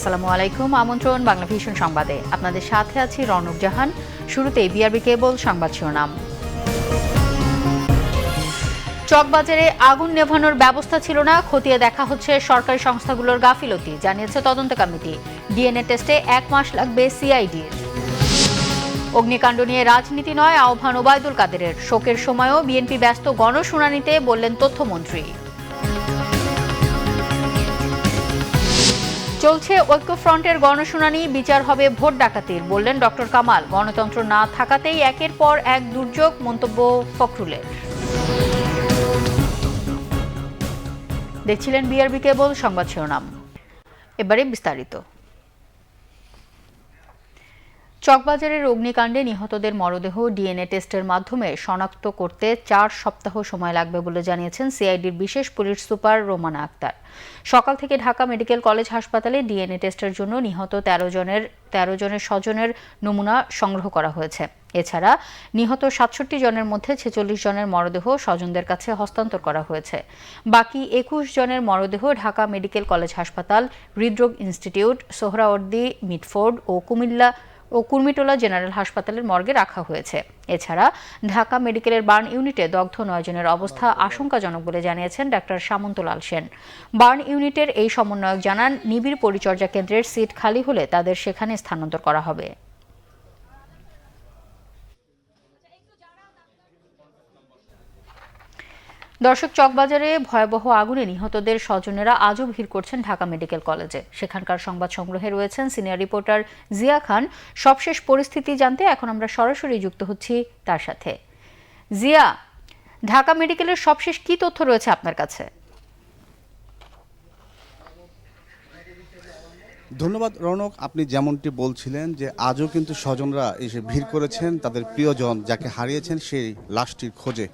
আসসালামু আলাইকুম। আমন্ত্রণ বাংলা ভিশন সংবাদে। আপনাদের সাথে আছি রনক জাহান। শুরুতেই বিআরবি কেবল সংবাদ শিরোনাম। চকবাজারে আগুন নেভানোর ব্যবস্থা ছিল না, খতিয়ে দেখা হচ্ছে সরকারি সংস্থাগুলোর গাফিলতি, জানিয়েছে তদন্ত কমিটি। ডিএনএ টেস্টে 1 মাস লাগবে সিআইডির। অগ্নিকাণ্ড নিয়ে রাজনীতি নয়, আহ্বান ওবায়দুল কাদেরের। শোকের সময়ও বিএনপি ব্যস্ত গণশুনানিতে, বললেন তথ্যমন্ত্রী। চলছে ঐক্যফ্রন্টের গণশুনানি, বিচার হবে ভোট ডাকাতির, বললেন ডক্টর কামাল। গণতন্ত্র না থাকাতেই একের পর এক দুর্যোগ, মন্তব্য ফখরুলের। দেখছিলেন বিআরবি কেবল সংবাদ শিরোনাম। এবারে বিস্তারিত। চকবাজারের অগ্নিকাণ্ডে নিহতদের মরদেহ ডিএনএ টেস্টের মাধ্যমে শনাক্ত করতে 4 সপ্তাহ সময় লাগবে বলে জানিয়েছেন সিআইডির বিশেষ পুলিশ সুপার রোমানা আক্তার। সকাল থেকে ঢাকা মেডিকেল কলেজ হাসপাতালে ডিএনএ টেস্টের জন্য নিহত 13 জনের স্বজনের নমুনা সংগ্রহ করা হয়েছে। এছাড়া নিহত 67 জনের মধ্যে 46 জনের মরদেহ স্বজনদের কাছে হস্তান্তর করা হয়েছে। বাকি 21 জনের মরদেহ ঢাকা মেডিকেল কলেজ হাসপাতাল, হৃদরোগ ইনস্টিটিউট, সোহরাওয়ার্দী, মিটফোর্ড ও কুর্মিটোলা জেনারেল হাসপাতালের মর্গে রাখা হয়েছে। এছাড়া ঢাকা মেডিকেলের বার্ন ইউনিটে দগ্ধ 9 জনের অবস্থা আশঙ্কাজনক বলে জানিয়েছেন ডাক্তার সামন্তলাল সেন। বার্ন ইউনিটের এই সমন্বয়ক জানান, নিবিড় পরিচর্যা কেন্দ্রের সিট খালি হলে তাদের সেখানে স্থানান্তর করা হবে। দর্শক, চকবাজারে ভয়াবহ আগুনে নিহতদের স্বজনেরা আজও ভিড় করছেন ঢাকা মেডিকেল কলেজে। সেখানকার সংবাদ সংগ্রহে রয়েছেন সিনিয়র রিপোর্টার জিয়া খান। সবশেষ পরিস্থিতি জানতে এখন আমরা সরাসরি যুক্ত হচ্ছি তার সাথে। জিয়া, ঢাকা মেডিকেলের সবশেষ কি তথ্য রয়েছে আপনার কাছে? ধন্যবাদ রৌনক। আপনি যেমনটি বলছিলেন যে আজও কিন্তু স্বজনরা এসে ভিড় করেছেন তাদের প্রিয়জন যাকে হারিয়েছেন সেই লাশটির খোঁজে।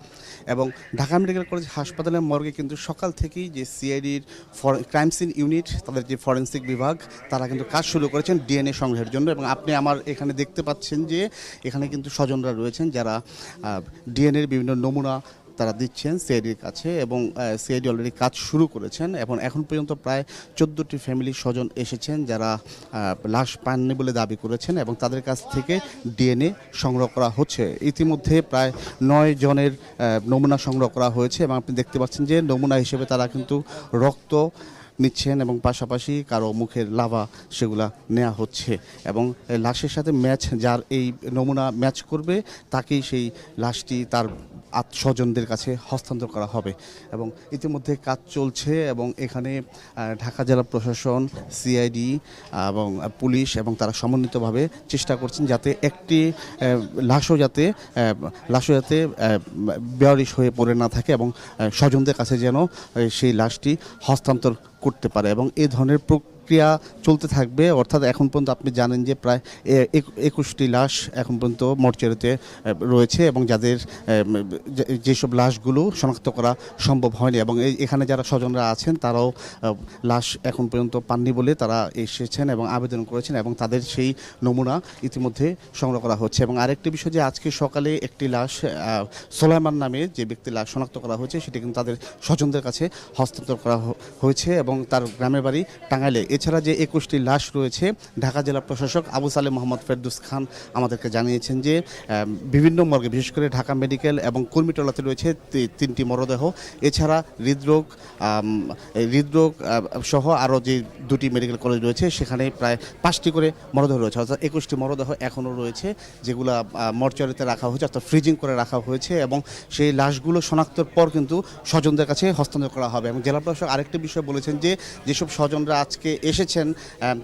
এবং ঢাকা মেডিকেল কলেজ হাসপাতালের মর্গে কিন্তু সকাল থেকেই যে সিআইডির ক্রাইম সিন ইউনিট, তাদের যে ফরেন্সিক বিভাগ, তারা কিন্তু কাজ শুরু করেছেন ডিএনএ সংগ্রহের জন্য। এবং আপনি আমার এখানে দেখতে পাচ্ছেন যে এখানে কিন্তু স্বজনরা রয়েছেন যারা ডিএনএর বিভিন্ন নমুনা তারা দিচ্ছেন সিআইডির কাছে, এবং সিআইডি অলরেডি কাজ শুরু করেছেন। এবং এখন পর্যন্ত প্রায় 14টি ফ্যামিলির স্বজন এসেছেন যারা লাশ পাননি বলে দাবি করেছেন, এবং তাদের কাছ থেকে ডিএনএ সংগ্রহ করা হচ্ছে। ইতিমধ্যে প্রায় 9 জনের নমুনা সংগ্রহ করা হয়েছে, এবং আপনি দেখতে পাচ্ছেন যে নমুনা হিসেবে তারা কিন্তু রক্ত নিচ্ছেন এবং পাশাপাশি কারো মুখের লাভা সেগুলা নেওয়া হচ্ছে। এবং লাশের সাথে যার এই নমুনা ম্যাচ করবে তাকেই সেই লাশটি তার স্বজনদের কাছে হস্তান্তর করা হবে। এবং ইতিমধ্যে কাজ চলছে, এবং এখানে ঢাকা জেলা প্রশাসন, সিআইডি এবং পুলিশ এবং তারা সমন্বিতভাবে চেষ্টা করছেন যাতে একটি লাশও যাতে বেয়ারিশ হয়ে পড়ে না থাকে, এবং স্বজনদের কাছে যেন সেই লাশটি হস্তান্তর করতে পারে। এবং এই ধরনের প্রক্রিয়া চলতে থাকবে। অর্থাৎ এখন পর্যন্ত আপনি জানেন যে প্রায় 21টি লাশ এখন পর্যন্ত মর্চারিতে রয়েছে, এবং যাদের যেসব লাশগুলো শনাক্ত করা সম্ভব হয়নি, এবং এখানে যারা স্বজনরা আছেন তারাও লাশ এখন পর্যন্ত পাননি বলে তারা এসেছেন এবং আবেদন করেছেন, এবং তাদের সেই নমুনা ইতিমধ্যে সংগ্রহ করা হচ্ছে। এবং আরেকটি বিষয় যে আজকে সকালে একটি লাশ সোলাইমান নামে যে ব্যক্তির লাশ শনাক্ত করা হয়েছে সেটি কিন্তু তাদের স্বজনদের কাছে হস্তান্তর করা হয়েছে, এবং তার গ্রামের বাড়ি টাঙ্গাইলে। এছাড়া যে 21টি লাশ রয়েছে, ঢাকা জেলা প্রশাসক আবু সালেম মোহাম্মদ ফেরদৌস খান আমাদেরকে জানিয়েছেন যে বিভিন্ন মর্গে, বিশেষ করে ঢাকা মেডিকেল এবং কুর্মিটোলাতে রয়েছে 3টি মরদেহ। এছাড়া হৃদরোগ সহ আরও যে 2টি মেডিকেল কলেজ রয়েছে সেখানে প্রায় 5টি করে মরদেহ রয়েছে, অর্থাৎ 21টি মরদেহ এখনও রয়েছে যেগুলো মর্চারিতে রাখা হয়েছে, অর্থাৎ ফ্রিজিং করে রাখা হয়েছে, এবং সেই লাশগুলো শনাক্তের পর কিন্তু স্বজনদের কাছে হস্তান্তর করা হবে। এবং জেলা প্রশাসক আরেকটি বিষয় বলেছেন যে যেসব স্বজনরা আজকে এসেছেন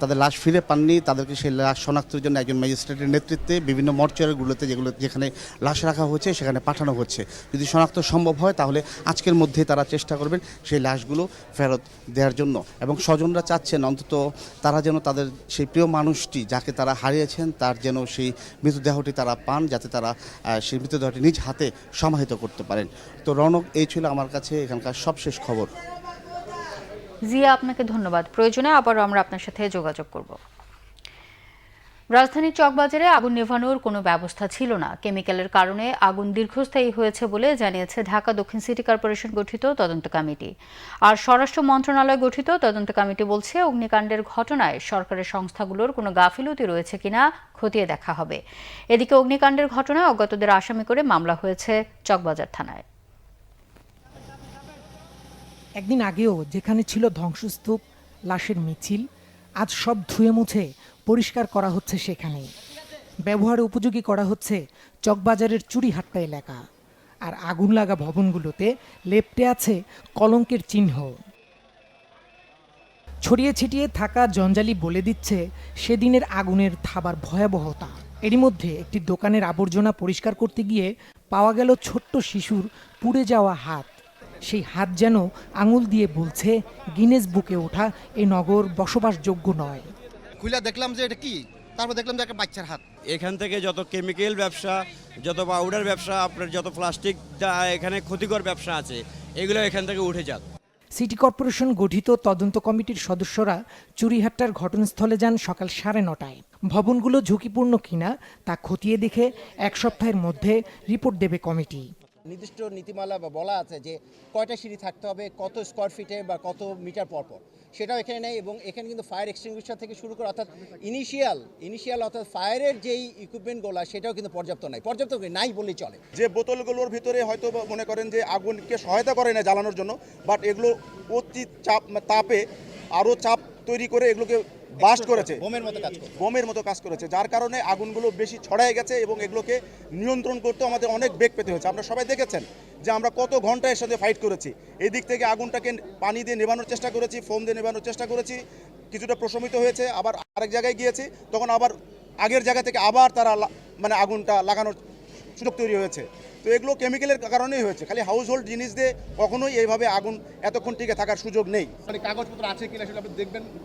তাদের লাশ ফিরে পাননি, তাদেরকে সেই লাশ শনাক্তের জন্য একজন ম্যাজিস্ট্রেটের নেতৃত্বে বিভিন্ন মর্চারিগুলোতে যেখানে লাশ রাখা হচ্ছে সেখানে পাঠানো হচ্ছে। যদি শনাক্ত সম্ভব হয় তাহলে আজকের মধ্যে তারা চেষ্টা করবেন সেই লাশগুলো ফেরত দেওয়ার জন্য। এবং স্বজনরা চাচ্ছেন অন্তত তারা যেন তাদের সেই প্রিয় মানুষটি যাকে তারা হারিয়েছেন তার যেন সেই মৃতদেহটি তারা পান, যাতে তারা সেই মৃতদেহটি নিজ হাতে সমাহিত করতে পারেন। তো রৌনক, এই ছিল আমার কাছে এখানকার সবশেষ খবর। জিয়া, আপনাকে ধন্যবাদ। প্রয়োজনে আবারও আমরা আপনার সাথে যোগাযোগ করব। রাজধানীর চকবাজারে আগুন নেভানোর কোনো ব্যবস্থা ছিল না। কেমিক্যালের কারণে আগুন দীর্ঘস্থায়ী হয়েছে বলে জানিয়েছে ঢাকা দক্ষিণ সিটি কর্পোরেশন গঠিত তদন্ত কমিটি। আর স্বরাষ্ট্র মন্ত্রণালয় গঠিত তদন্ত কমিটি বলছে, অগ্নিকাণ্ডের ঘটনায় সরকারের সংস্থাগুলোর কোনো গাফিলতি রয়েছে কিনা খতিয়ে দেখা হবে। এদিকে অগ্নিকাণ্ডের ঘটনায় অজ্ঞাতদের আসামি করে মামলা হয়েছে চকবাজার থানায়। একদিন আগেও যেখানে ছিল ধ্বংসস্তূপ, লাশের মিছিল, আজ সব ধুয়ে মুছে পরিষ্কার করা হচ্ছে। সেখানে ব্যবহার উপযোগী করা হচ্ছে চকবাজারের চুরিহাট্টা এলাকা। আর আগুন লাগা ভবনগুলোতে লেপ্টে আছে কলঙ্কের চিহ্ন। ছড়িয়ে ছিটিয়ে থাকা জঞ্জালি বলে দিচ্ছে সেদিনের আগুনের থাবার ভয়াবহতা। এরই মধ্যে একটি দোকানের আবর্জনা পরিষ্কার করতে গিয়ে পাওয়া গেল ছোট্ট শিশুর পুড়ে যাওয়া হাত। সেই হাত যেন আঙুল দিয়ে বলছে, গিনেস বুকে ওঠা এই নগর বসবাসযোগ্য নয়। খুলে দেখলাম যে এটা কি, তারপর দেখলাম যে একটা বাচ্চার হাত। এখান থেকে যত কেমিক্যাল ব্যবসা, যত পাউডার ব্যবসা, আপনার যত প্লাস্টিক এখানে ক্ষতিকর ব্যবসা আছে, এগুলো এখান থেকে উঠে যাক। সিটি কর্পোরেশন গঠিত তদন্ত কমিটির সদস্যরা চুরিহাট্টার ঘটনাস্থলে যান সকাল 9:30টায়। ভবনগুলো ঝুঁকিপূর্ণ কিনা তা খতিয়ে দেখে এক সপ্তাহের মধ্যে রিপোর্ট দেবে কমিটি। নির্দিষ্ট নীতিমালা বা বলা আছে যে কয়টা সিঁড়ি থাকতে হবে, কত স্কোয়ার ফিটে বা কত মিটার পর পর, সেটাও এখানে নেই। এবং এখানে কিন্তু ফায়ার এক্সটিংগুইশার থেকে শুরু করে অর্থাৎ ইনিশিয়াল অর্থাৎ ফায়ারের যেই ইকুইপমেন্টগুলো সেটাও কিন্তু পর্যাপ্ত নাই বললেই চলে। যে বোতলগুলোর ভিতরে হয়তো মনে করেন যে আগুনকে সহায়তা করে না জ্বালানোর জন্য, বাট এগুলো অতি তাপে আরও চাপ তৈরি করে এগুলোকে বাস্ট করেছে, বোমের মতো কাজ করেছে, যার কারণে আগুনগুলো বেশি ছড়ায় গেছে এবং এগুলোকে নিয়ন্ত্রণ করতে আমাদের অনেক বেগ পেতে হয়েছে। আপনারা সবাই দেখেছেন যে আমরা কত ঘন্টা এর সাথে ফাইট করেছি। এই দিক থেকে আগুনটাকে পানি দিয়ে নেভানোর চেষ্টা করেছি, ফোম দিয়ে নেভানোর চেষ্টা করেছি, কিছুটা প্রশমিত হয়েছে, আবার আরেক জায়গায় গিয়েছি, তখন আবার আগের জায়গা থেকে আবার তারা আগুনটা লাগানোর সুযোগ তৈরি হয়েছে। তো এগুলো কেমিক্যালের কারণেই হয়েছে। খালি হাউস হোল্ড জিনিস দিয়ে কখনোই এইভাবে আগুন এতক্ষণ টিকে থাকার সুযোগ নেই। মানে কাগজপত্র আছে কিনা সেটা আপনি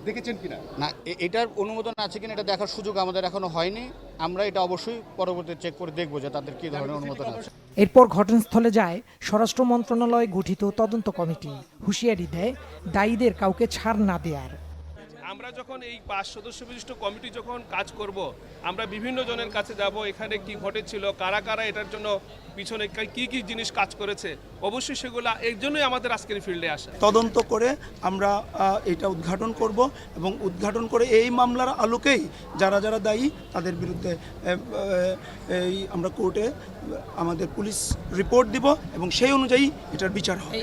দেখেছেন কিনা? না, এটার অনুমোদন আছে কিনা এটা দেখার সুযোগ আমাদের এখনো হয়নি। আমরা এটা অবশ্যই পরবর্তী চেক করে দেখবো যে তাদের কি ধরনের অনুমোদন আছে। এরপর ঘটনাস্থলে যায় স্বরাষ্ট্র মন্ত্রণালয় গঠিত তদন্ত কমিটি। হুঁশিয়ারি দেয় দায়ীদের কাউকে ছাড় না দেয়ার। আমরা যখন এই 5 সদস্য বিশিষ্ট কমিটি যখন কাজ করব, আমরা বিভিন্ন জনের কাছে যাব, এখানে কি ঘটেছিল, কারা কারা এটার জন্য পিছনে কি কি জিনিস কাজ করেছে, অবশ্যই সেগুলো এর জন্যই আমাদের আজকের ফিল্ডে আসা। তদন্ত করে আমরা এটা উদ্ঘাটন করব এবং উদ্ঘাটন করে এই মামলার আলোকেই যারা যারা দায়ী তাদের বিরুদ্ধে আমরা কোর্টে আমাদের পুলিশ রিপোর্ট দিব এবং সেই অনুযায়ী এটার বিচার হবে।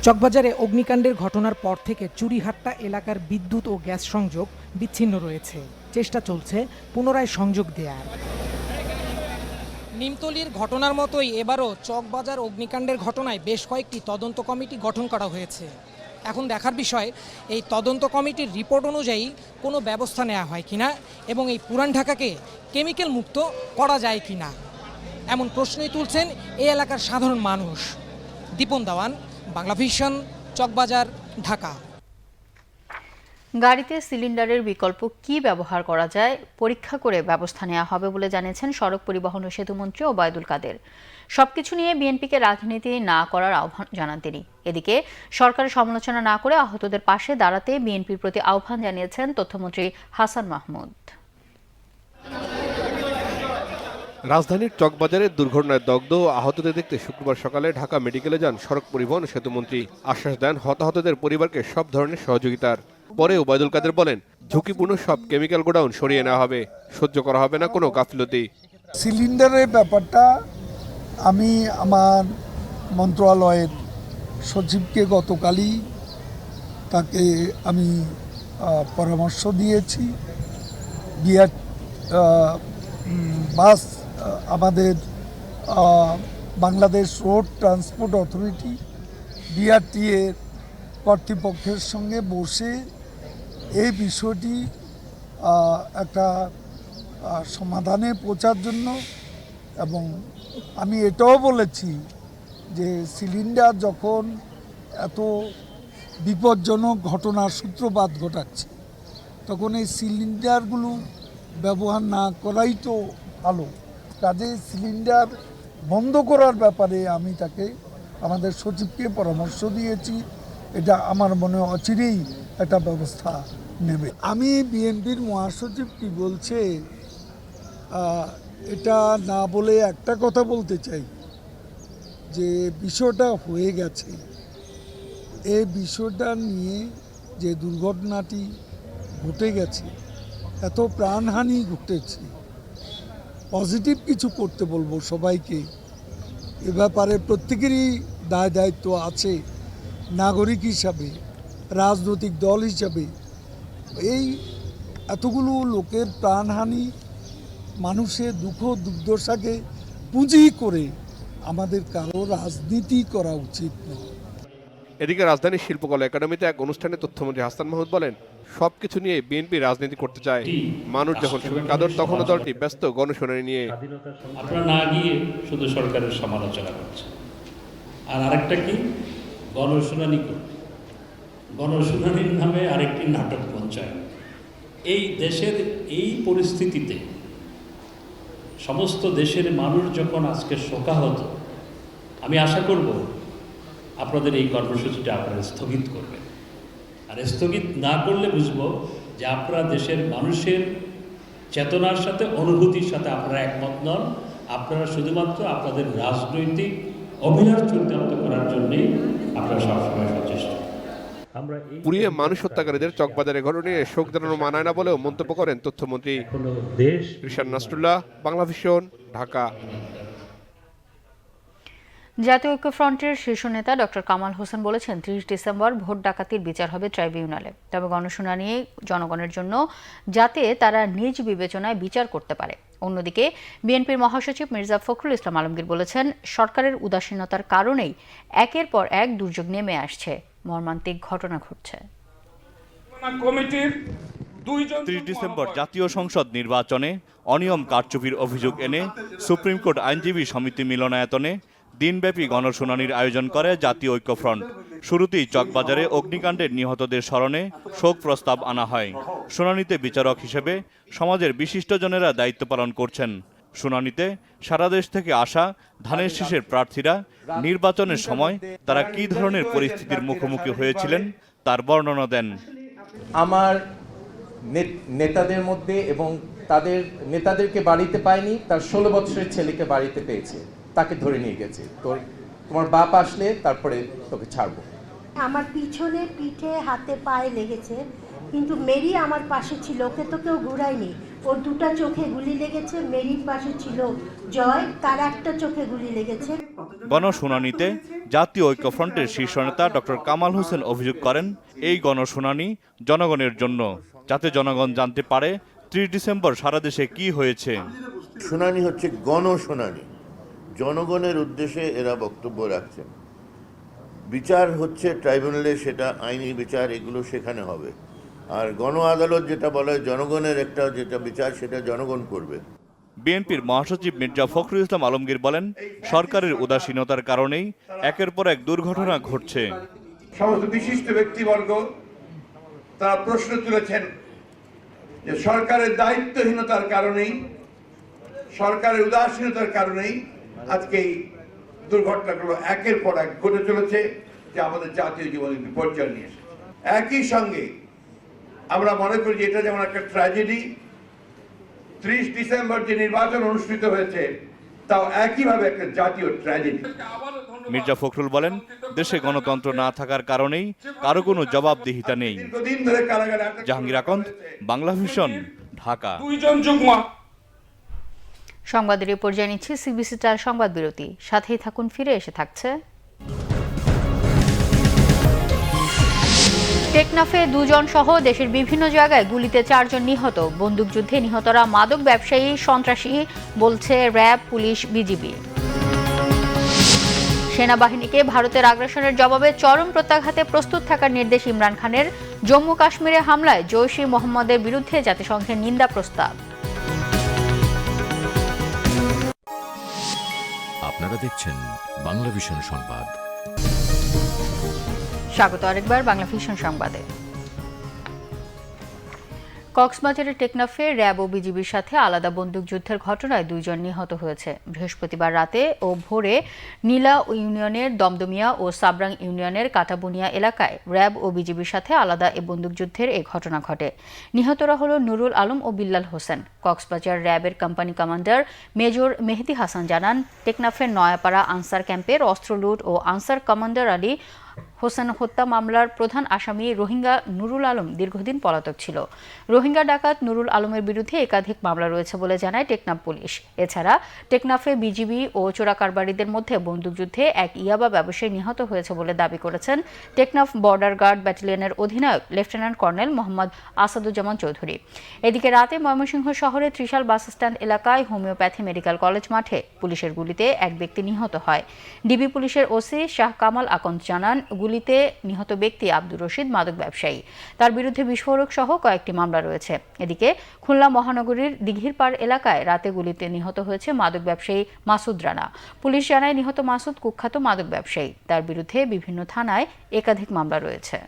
চকবাজারে অগ্নিকাণ্ডের ঘটনার পর থেকে চুরিহাট্টা এলাকার বিদ্যুৎ ও গ্যাস সংযোগ বিচ্ছিন্ন রয়েছে। চেষ্টা চলছে পুনরায় সংযোগ দেওয়ার। নিমতলির ঘটনার মতোই এবারও চকবাজার অগ্নিকাণ্ডের ঘটনায় বেশ কয়েকটি তদন্ত কমিটি গঠন করা হয়েছে। এখন দেখার বিষয় এই তদন্ত কমিটির রিপোর্ট অনুযায়ী কোনো ব্যবস্থা নেওয়া হয় কিনা এবং এই পুরান ঢাকাকে কেমিক্যাল মুক্ত করা যায় কিনা, এমন প্রশ্নই তুলছেন এই এলাকার সাধারণ মানুষ। দীপন দাওয়ান, বাংলা ভিশন, চকবাজার, ঢাকা। গাড়িতে সিলিন্ডারের বিকল্প কি ব্যবহার করা যায় পরীক্ষা করে ব্যবস্থা নেওয়া হবে বলে জানিয়েছেন সড়ক পরিবহন ও সেতুমন্ত্রী ওবায়দুল কাদের। সবকিছু নিয়ে বিএনপিকে রাজনীতি না করার আহ্বান জানান তিনি। এদিকে সরকারের সমালোচনা না করে আহতদের পাশে দাঁড়াতে বিএনপির প্রতি আহ্বান জানিয়েছেন তথ্যমন্ত্রী হাসান মাহমুদ। রাজধানীর চকবাজারের দুর্ঘটনায় দগ্ধ ও আহতদের দেখতে শুক্রবার সকালে ঢাকা মেডিকেলে যান সড়ক পরিবহন ও সেতুমন্ত্রী। আশ্বাস দেন হতাহতদের পরিবারকে সব ধরনের সহযোগিতার। পরে ওবায়দুল কাদের বলেন, ঝুঁকিপূর্ণ সব কেমিক্যাল গোডাউন সরিয়ে নেওয়া হবে, সহ্য করা হবে না কোনো গাফিলতি। সিলিন্ডারের ব্যাপারটা আমি আমার মন্ত্রণালয়ের সচিবকে গতকালই তাকে আমি পরামর্শ দিয়েছি। বাস আমাদের Bangladesh road transport authority BRT এর কর্তৃপক্ষের সঙ্গে বসে এই বিষয়টি একটা সমাধানে পৌঁছার জন্য, এবং আমি এটাও বলেছি যে সিলিন্ডার যখন এত বিপজ্জনক ঘটনার সূত্রপাত ঘটাচ্ছে তখন এই সিলিন্ডারগুলো ব্যবহার না করাই তো ভালো। কাজে সিলিন্ডার বন্ধ করার ব্যাপারে আমি তাকে আমাদের সচিবকে পরামর্শ দিয়েছি। এটা আমার মনে অচিরেই একটা ব্যবস্থা নেবে। আমি বিএনপির মহাসচিব কি বলছে এটা না বলে একটা কথা বলতে চাই যে বিষয়টা হয়ে গেছে, এই বিষয়টা নিয়ে যে দুর্ঘটনাটি ঘটে গেছে, এত প্রাণহানি ঘটেছে, পজিটিভ কিছু করতে বলবো সবাইকে। এ ব্যাপারে প্রত্যেকেরই দায় দায়িত্ব আছে, নাগরিক হিসাবে, রাজনৈতিক দল হিসাবে। এই এতগুলো লোকের প্রাণহানি, মানুষের দুঃখ দুর্দশাকে পুঁজি করে আমাদের কারো রাজনীতি করা উচিত নয়। এদিকে রাজধানীর শিল্পকলা একাডেমিতে এক অনুষ্ঠানে তথ্যমন্ত্রী হাসান মাহমুদ বলেন, সবকিছু নিয়ে বিএনপি রাজনীতি করতে চায়। মানুষ যখন সুখে কাঁদর তখনও দলটি ব্যস্ত গণশুনানি নিয়ে। আপনারা না গিয়ে শুধু সরকারের সমালোচনা করছে, আর আরেকটা কি, গণশুনানি করবে। গণশুনানির নামে আরেকটি নাটক পঞ্চায়েত। এই দেশের এই পরিস্থিতিতে সমস্ত দেশের মানুষ যখন আজকে শোকাহত, আমি আশা করব আপনাদের এই কর্মসূচিটা আপনারা স্থগিত করবেন। আর স্থগিত না করলে বুঝবো যে আপনারা দেশের মানুষের চেতনার সাথে, অনুভূতির সাথে আপনারা একমত নন। আপনারা শুধুমাত্র আপনাদের রাজনৈতিক অভিলাষ চূড়ান্ত করার জন্যই আপনারা সবসময় সচেষ্ট। পুড়িয়ে মানুষ হত্যাকারীদের চকবাজারে ঘটনা নিয়ে শোক জানানো মানায় না বলেও মন্তব্য করেন তথ্যমন্ত্রী। রিশান নাসরুল্লাহ, বাংলা ভিশন, ঢাকা। জাতীয় ঐক্যফ্রন্টের শীর্ষ নেতা ডক্টর কামাল হোসেন বলেছেন, 30 ডিসেম্বর ভোট ডাকাতির বিচার হবে ট্রাইব্যুনালে। তবে গণশুনানি জনগণের জন্য, যাতে তারা নিজ বিবেচনায় বিচার করতে পারে। অন্যদিকে বিএনপির মহাসচিব মির্জা ফখরুল ইসলাম আলমগীর বলেছেন, সরকারের উদাসীনতার কারণেই একের পর এক দুর্যোগ নেমে আসছে, মর্মান্তিক ঘটনা ঘটছে। 30 ডিসেম্বর জাতীয় সংসদ নির্বাচনে অনিয়ম কারচুপির অভিযোগ এনে সুপ্রিম কোর্ট আইনজীবী সমিতি মিলনায়তনে দিনব্যাপী গণশুনানির আয়োজন করে জাতীয় ঐক্যফ্রন্ট। শুরুতেই চকবাজারে অগ্নিকাণ্ডের নিহতদের স্মরণে শোক প্রস্তাব আনা হয়। শুনানিতে বিচারক হিসেবে সমাজের বিশিষ্টজনেরা দায়িত্ব পালন করছেন। শুনানিতে সারা দেশ থেকে আসা ধানের শীষের প্রার্থীরা নির্বাচনের সময় তারা কী ধরনের পরিস্থিতির মুখোমুখি হয়েছিলেন তার বর্ণনা দেন। আমার নেতাদের মধ্যে এবং তাদের নেতাদেরকে বাড়িতে পায়নি, তার 16 বছরের ছেলেকে বাড়িতে পেয়েছে, তাকে ধরে নিয়ে গেছে। তোমার বাপ আসলে তারপরে তোকে ছাড়বো। আমার পিছনে, পিঠে, হাতে, পায়ে লেগেছে, কিন্তু মেরি আমার পাশে ছিল, ওকে তো কেউ ঘুরায়নি। ওর দুটো চোখে গুলি লেগেছে। মেরির পাশে ছিল জয়, তার একটা চোখে গুলি লেগেছে। গণশুনানিতে জাতীয় ঐক্যফ্রন্টের শীর্ষ নেতা ডক্টর কামাল হোসেন অভিযোগ করেন, এই গণশুনানি জনগণের জন্য, যাতে জনগণ জানতে পারে 30 ডিসেম্বর সারা দেশে কি হয়েছে। শুনানি হচ্ছে গণশুনানি, জনগণের উদ্দেশ্যে এরা বক্তব্য রাখছেন। বিচার হচ্ছে ট্রাইব্যুনালে, সেটা আইনি বিচার, এগুলো সেখানে হবে। আর গণ আদালত যেটা বলা হয়, জনগণের একটা যেটা বিচার, সেটা জনগণ করবে। বিএনপির মহাসচিব মির্জা ফখরুল ইসলাম আলমগীর বলেন, সরকারের উদাসীনতার কারণেই একের পর এক দুর্ঘটনা ঘটছে। সমস্ত বিশিষ্ট ব্যক্তিবর্গ তারা প্রশ্ন তুলেছেন যে সরকারের দায়িত্বহীনতার কারণেই, সরকারের উদাসীনতার কারণেই আজকে এই দুর্ঘটনাগুলো একের পর এক ঘটে চলেছে, যে আমাদের জাতীয় জীবনে বিপর্যয় নিয়ে এসেছে। একই সঙ্গে আমরা মনে করি যে এটা যেমন একটা ট্র্যাজেডি, 30 ডিসেম্বর যে নির্বাচন অনুষ্ঠিত হয়েছে তাও একইভাবে একটা জাতীয় ট্র্যাজেডি। মির্জা ফখরুল বলেন, দেশে গণতন্ত্র না থাকার কারণেই কারো কোনো জবাবদিহিতা নেই। জাহাঙ্গীর আকন্দ, বাংলা ভিশন, ঢাকা। সংবাদের এই পর্যায়ে নিচ্ছে সিবিসি স্টার সংবাদ বিরতি। সাথেই থাকুন, ফিরে এসে থাকছে। টেকনাফে 2 জন সহ দেশের বিভিন্ন জায়গায় গুলিতে 4 জন নিহত। বন্দুকযুদ্ধে নিহতরা মাদক ব্যবসায়ী, সন্ত্রাসী বলছে র্যাব, পুলিশ, বিজিবি। সেনাবাহিনীকে ভারতের আগ্রাসনের জবাবে চরম প্রত্যাঘাতে প্রস্তুত থাকার নির্দেশ ইমরান খানের। জম্মু কাশ্মীরে হামলায় জৈশ ই মোহাম্মদের বিরুদ্ধে জাতিসংঘের নিন্দা প্রস্তাব। আপনারা দেখছেন বাংলা ভিশন সংবাদ। স্বাগত আরেকবার বাংলা ভিশন সংবাদে। কক্সবাজারের টেকনাফে র্যাব ও বিজিবির সাথে আলাদা বন্দুকযুদ্ধের ঘটনায় 2 জন নিহত হয়েছে। বৃহস্পতিবার রাতে ও ভোরে নীলা ইউনিয়নের দমদমিয়া ও সাবরাং ইউনিয়নের কাটাবুনিয়া এলাকায় র্যাব ও বিজিবির সাথে আলাদা এ বন্দুকযুদ্ধের এই ঘটনা ঘটে। নিহতরা হল নুরুল আলম ও বিল্লাল হোসেন। কক্সবাজার র্যাবের company commander major Mehedi Hasan জানান, টেকনাফের নয়াপাড়া আনসার ক্যাম্পের অস্ত্র লুট ও আনসার কমান্ডার আলী হোসেন হত্যা মামলার প্রধান আসামি রোহিঙ্গা নুরুল আলম দীর্ঘদিন পলাতক ছিল। রোহিঙ্গা ডাকাত নুরুল আলমের বিরুদ্ধে একাধিক মামলা রয়েছে বলে জানায় টেকনাফ পুলিশ। এছাড়া টেকনাফে বিজিবি ও চোরাকারবারিদের মধ্যে বন্দুকযুদ্ধে এক ইয়াবা ব্যবসায়ী নিহত হয়েছে বলে দাবি করেছেন টেকনাফ বর্ডার গার্ড ব্যাটালিয়নের অধিনায়ক লেফটেন্যান্ট কর্নেল মোহাম্মদ আসাদুজ্জামান চৌধুরী। এদিকে রাতে ময়মনসিংহ শহরে ত্রিশাল বাসস্ট্যান্ড এলাকায় হোমিওপ্যাথি মেডিকেল কলেজ মাঠে পুলিশের গুলিতে এক ব্যক্তি নিহত হয়। ডিবি পুলিশের ওসি শাহ কামাল আকন্দ জানান, গুলিতে নিহত ব্যক্তি আব্দুর রশিদ মাদক ব্যবসায়ী। তার বিরুদ্ধে বিস্ফোরক সহ কয়েকটি মামলা রয়েছে। এদিকে খুলনা মহানগরীর দিঘিরপাড় এলাকায় রাতে গুলিতে নিহত হয়েছে মাদক ব্যবসায়ী মাসুদ রানা। পুলিশ জানায়, নিহত মাসুদ কুখ্যাত মাদক ব্যবসায়ী। তার বিরুদ্ধে বিভিন্ন থানায় একাধিক মামলা রয়েছে।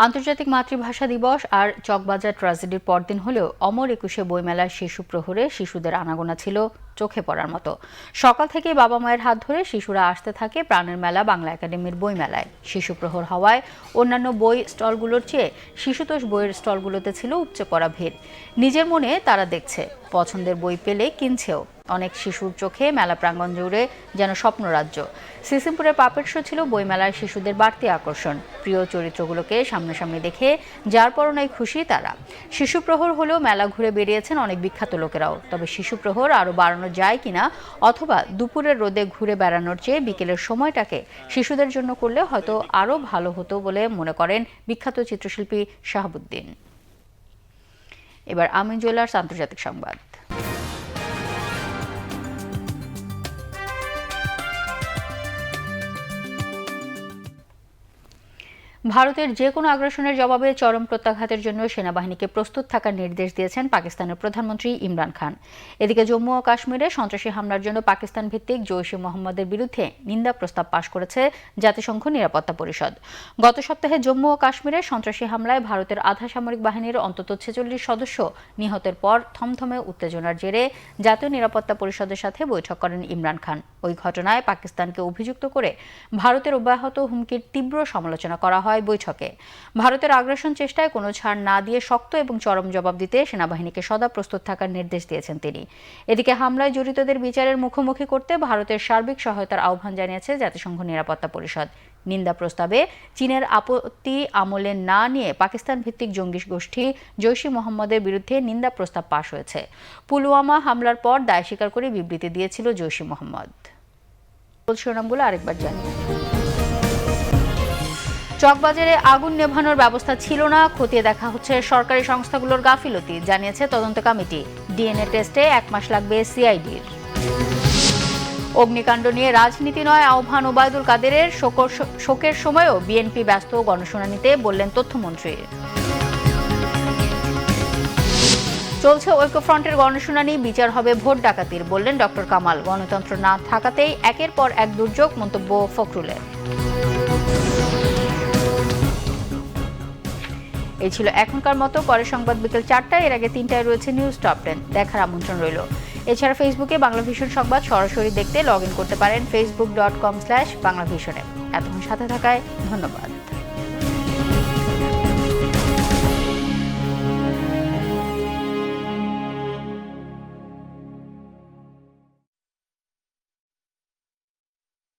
আন্তর্জাতিক মাতৃভাষা দিবস আর চকবাজার ট্র্যাজেডির পরদিন হলেও অমর একুশে বইমেলার শিশু প্রহরে শিশুদের আনাগোনা ছিল চোখে পড়ার মতো। সকাল থেকে বাবা মায়ের হাত ধরে শিশুরা আসতে থাকে প্রাণের মেলা বাংলা একাডেমির বইমেলায়। শিশু প্রহর হওয়ায় অন্যান্য বই স্টলগুলোর চেয়ে শিশুতোষ বইয়ের স্টলগুলোতে ছিল উপচে পড়া ভিড়। নিজের মনে তারা দেখছে, পছন্দের বই পেলে কিনছেও। অনেক শিশুর চোখে মেলা প্রাঙ্গণ জুড়ে যেন স্বপ্নরাজ্য। সিসিমপুরের পাপেট শো ছিল বইমেলার শিশুদের বাড়তি আকর্ষণ। প্রিয় চরিত্রগুলোকে সামনাসামনি দেখে যার পরনাই খুশি তারা। শিশু প্রহর হলেও মেলা ঘুরে বেরিয়েছেন অনেক বিখ্যাত লোকেরাও। তবে শিশু প্রহর আরও বাড়ানো যায় কিনা, অথবা দুপুরের রোদে ঘুরে বেড়ানোর চেয়ে বিকেলের সময়টাকে শিশুদের জন্য করলে হয়তো আরও ভালো হতো বলে মনে করেন বিখ্যাত চিত্রশিল্পী শাহাবুদ্দিন। এবার আমিন জুয়েলার্স আন্তর্জাতিক সংবাদ। ভারতের যে কোনো আগ্রাসনের জবাবে চরম প্রত্যাঘাতের জন্য সেনাবাহিনীকে প্রস্তুত থাকার নির্দেশ দিয়েছেন পাকিস্তানের প্রধানমন্ত্রী ইমরান খান। এদিকে জম্মু ও কাশ্মীরে সন্ত্রাসী হামলার জন্য পাকিস্তান ভিত্তিক জৈশ-ই মোহাম্মদের বিরুদ্ধে নিন্দা প্রস্তাব পাশ করেছে জাতিসংঘ নিরাপত্তা পরিষদ। গত সপ্তাহে জম্মু ও কাশ্মীরে সন্ত্রাসী হামলায় ভারতের আধা সামরিক বাহিনীর অন্তত 46 সদস্য নিহতের পর থমথমে উত্তেজনার জেরে জাতীয় নিরাপত্তা পরিষদের সাথে বৈঠক করেন ইমরান খান। ওই ঘটনায় পাকিস্তানকে অভিযুক্ত করে ভারতের অব্যাহত হুমকির তীব্র সমালোচনা করা হয় বৈঠকে। ভারতের আগ্রাসন চেষ্টায় কোনো ছাড় না দিয়ে শক্ত এবং চরম জবাব দিতে সেনাবাহিনীকে সদা প্রস্তুত থাকার নির্দেশ দিয়েছেন তিনি। এদিকে হামলায় জড়িতদের বিচারের মুখোমুখি করতে ভারতের সার্বিক সহায়তার আহ্বান জানিয়েছে জাতিসংঘ নিরাপত্তা পরিষদ। নিন্দা প্রস্তাবে চীনের আপত্তি আমলে না নিয়ে পাকিস্তান ভিত্তিক জঙ্গি গোষ্ঠী জৈশ-ই মোহাম্মদের বিরুদ্ধে নিন্দা প্রস্তাব পাশ হয়েছে। পুলওয়ামা হামলার পর দায় স্বীকার করে বিবৃতি দিয়েছিল জৈশ-ই মোহাম্মদ। শিরোনামগুলো আরেকবার জানি। চকবাজারে আগুন নেভানোর ব্যবস্থা ছিল না, খতিয়ে দেখা হচ্ছে সরকারি সংস্থাগুলোর গাফিলতি, জানিয়েছে তদন্ত কমিটি। ডিএনএ টেস্টে 1 মাস লাগবে সিআইডির। অগ্নিকাণ্ড নিয়ে রাজনীতি নয় আহ্বান ওবায়দুল কাদেরের। শোকের সময়ও বিএনপি ব্যস্ত গণশুনানিতে, বললেন তথ্যমন্ত্রী। চলছে ঐক্যফ্রন্টের গণশুনানি, বিচার হবে ভোট ডাকাতির, বললেন ডক্টর কামাল। গণতন্ত্র না থাকাতেই একের পর এক দুর্যোগ, মন্তব্য ফখরুলের। এই ছিল এখনকার মতো। পরের সংবাদ বিকেল 4টায়, এর আগে 3টায় রয়েছে নিউজ টপ 10, দেখার আমন্ত্রণ রইল। এছাড়া ফেসবুকে বাংলা ভিশন সংবাদ সরাসরি দেখতে লগ ইন করতে পারেন facebook.com/বাংলাভিশনে। এতক্ষণ সাথে থাকায় ধন্যবাদ।